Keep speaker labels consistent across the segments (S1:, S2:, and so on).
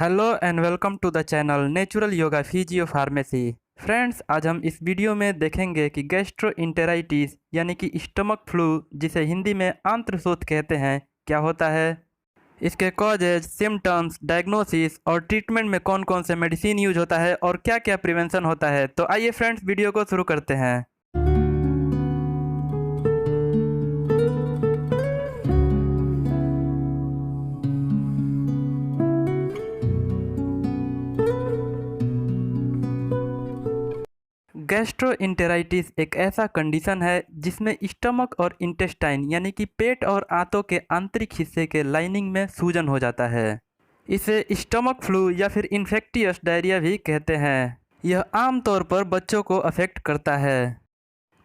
S1: Hello and welcome to the channel natural yoga physio pharmacy. Friends, आज हम इस video में देखेंगे कि गैस्ट्रोइंटेराइटिस यानी कि स्टमक फ्लू, जिसे हिंदी में आंत्रशोथ कहते हैं, क्या होता है। इसके कॉजेज, सिम्टम्स, डायग्नोसिस और ट्रीटमेंट में कौन कौन से मेडिसिन यूज होता है और क्या क्या प्रिवेंशन होता है। तो आइए फ्रेंड्स, वीडियो को शुरू करते हैं। गैस्ट्रोइंटेराइटिस एक ऐसा कंडीशन है जिसमें स्टमक और इंटेस्टाइन यानी कि पेट और आंतों के आंतरिक हिस्से के लाइनिंग में सूजन हो जाता है। इसे स्टमक फ्लू या फिर इन्फेक्टियस डायरिया भी कहते हैं। यह आमतौर पर बच्चों को अफेक्ट करता है।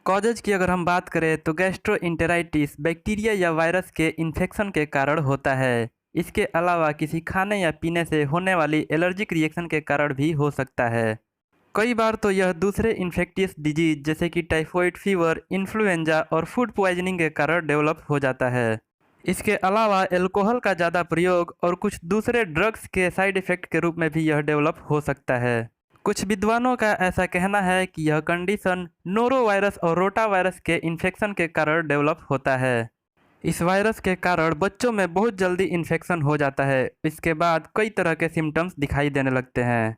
S1: कॉजेज की अगर हम बात करें तो गैस्ट्रोइंटेराइटिस बैक्टीरिया या वायरस के इन्फेक्शन के कारण होता है। इसके अलावा किसी खाने या पीने से होने वाली एलर्जिक रिएक्शन के कारण भी हो सकता है। कई बार तो यह दूसरे इन्फेक्टियस डिजीज जैसे कि टाइफॉइड फीवर, इन्फ्लुएंजा और फूड पॉइजनिंग के कारण डेवलप हो जाता है। इसके अलावा अल्कोहल का ज़्यादा प्रयोग और कुछ दूसरे ड्रग्स के साइड इफ़ेक्ट के रूप में भी यह डेवलप हो सकता है। कुछ विद्वानों का ऐसा कहना है कि यह कंडीशन नोरो वायरस और रोटा वायरस के इन्फेक्शन के कारण डेवलप होता है। इस वायरस के कारण बच्चों में बहुत जल्दी इन्फेक्शन हो जाता है। इसके बाद कई तरह के सिम्टम्स दिखाई देने लगते हैं।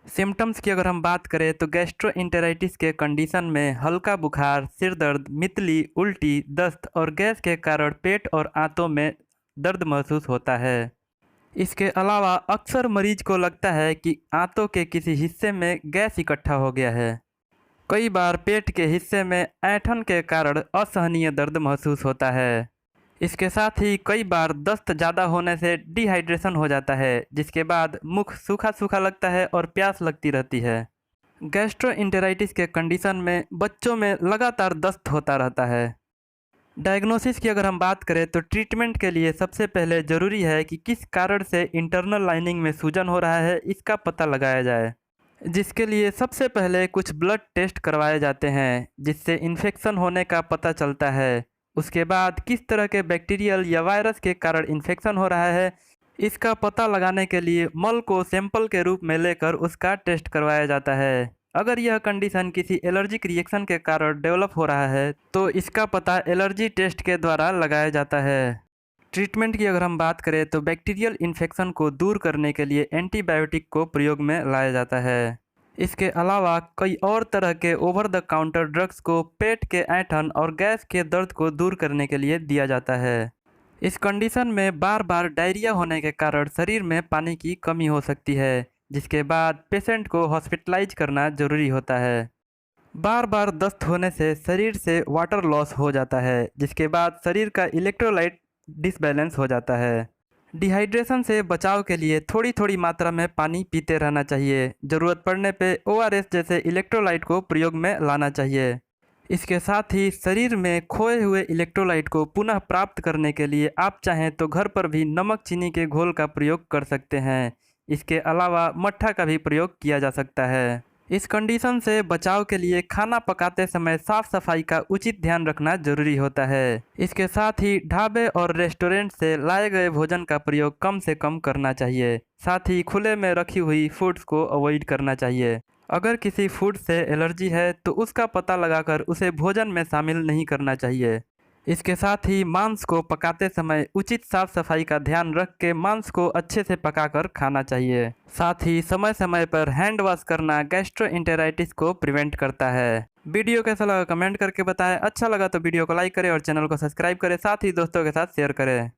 S1: सिम्टम्स की अगर हम बात करें तो गैस्ट्रोइंटेराइटिस के कंडीशन में हल्का बुखार, सिर दर्द, मितली, उल्टी, दस्त और गैस के कारण पेट और आंतों में दर्द महसूस होता है। इसके अलावा अक्सर मरीज को लगता है कि आंतों के किसी हिस्से में गैस इकट्ठा हो गया है। कई बार पेट के हिस्से में ऐंठन के कारण असहनीय दर्द महसूस होता है। इसके साथ ही कई बार दस्त ज़्यादा होने से डिहाइड्रेशन हो जाता है, जिसके बाद मुख सूखा सूखा लगता है और प्यास लगती रहती है। गैस्ट्रोइंटेराइटिस के कंडीशन में बच्चों में लगातार दस्त होता रहता है। डायग्नोसिस की अगर हम बात करें तो ट्रीटमेंट के लिए सबसे पहले ज़रूरी है कि किस कारण से इंटरनल लाइनिंग में सूजन हो रहा है, इसका पता लगाया जाए। जिसके लिए सबसे पहले कुछ ब्लड टेस्ट करवाए जाते हैं, जिससे इन्फेक्शन होने का पता चलता है। उसके बाद किस तरह के बैक्टीरियल या वायरस के कारण इन्फेक्शन हो रहा है, इसका पता लगाने के लिए मल को सैंपल के रूप में लेकर उसका टेस्ट करवाया जाता है। अगर यह कंडीशन किसी एलर्जिक रिएक्शन के कारण डेवलप हो रहा है तो इसका पता एलर्जी टेस्ट के द्वारा लगाया जाता है। ट्रीटमेंट की अगर हम बात करें तो बैक्टीरियल इन्फेक्शन को दूर करने के लिए एंटीबायोटिक को प्रयोग में लाया जाता है। इसके अलावा कई और तरह के ओवर द काउंटर ड्रग्स को पेट के ऐंठन और गैस के दर्द को दूर करने के लिए दिया जाता है। इस कंडीशन में बार बार डायरिया होने के कारण शरीर में पानी की कमी हो सकती है, जिसके बाद पेशेंट को हॉस्पिटलाइज करना जरूरी होता है। बार बार दस्त होने से शरीर से वाटर लॉस हो जाता है, जिसके बाद शरीर का इलेक्ट्रोलाइट डिसबैलेंस हो जाता है। डिहाइड्रेशन से बचाव के लिए थोड़ी थोड़ी मात्रा में पानी पीते रहना चाहिए। ज़रूरत पड़ने पे ओआरएस जैसे इलेक्ट्रोलाइट को प्रयोग में लाना चाहिए। इसके साथ ही शरीर में खोए हुए इलेक्ट्रोलाइट को पुनः प्राप्त करने के लिए आप चाहें तो घर पर भी नमक चीनी के घोल का प्रयोग कर सकते हैं। इसके अलावा मट्ठा का भी प्रयोग किया जा सकता है। इस कंडीशन से बचाव के लिए खाना पकाते समय साफ सफाई का उचित ध्यान रखना जरूरी होता है। इसके साथ ही ढाबे और रेस्टोरेंट से लाए गए भोजन का प्रयोग कम से कम करना चाहिए। साथ ही खुले में रखी हुई फूड्स को अवॉइड करना चाहिए। अगर किसी फूड से एलर्जी है तो उसका पता लगाकर उसे भोजन में शामिल नहीं करना चाहिए। इसके साथ ही मांस को पकाते समय उचित साफ सफाई का ध्यान रख के मांस को अच्छे से पकाकर खाना चाहिए। साथ ही समय समय पर हैंड वॉश करना गैस्ट्रोइंटेराइटिस को प्रिवेंट करता है। वीडियो कैसा लगा कमेंट करके बताएं। अच्छा लगा तो वीडियो को लाइक करें और चैनल को सब्सक्राइब करें, साथ ही दोस्तों के साथ शेयर करें।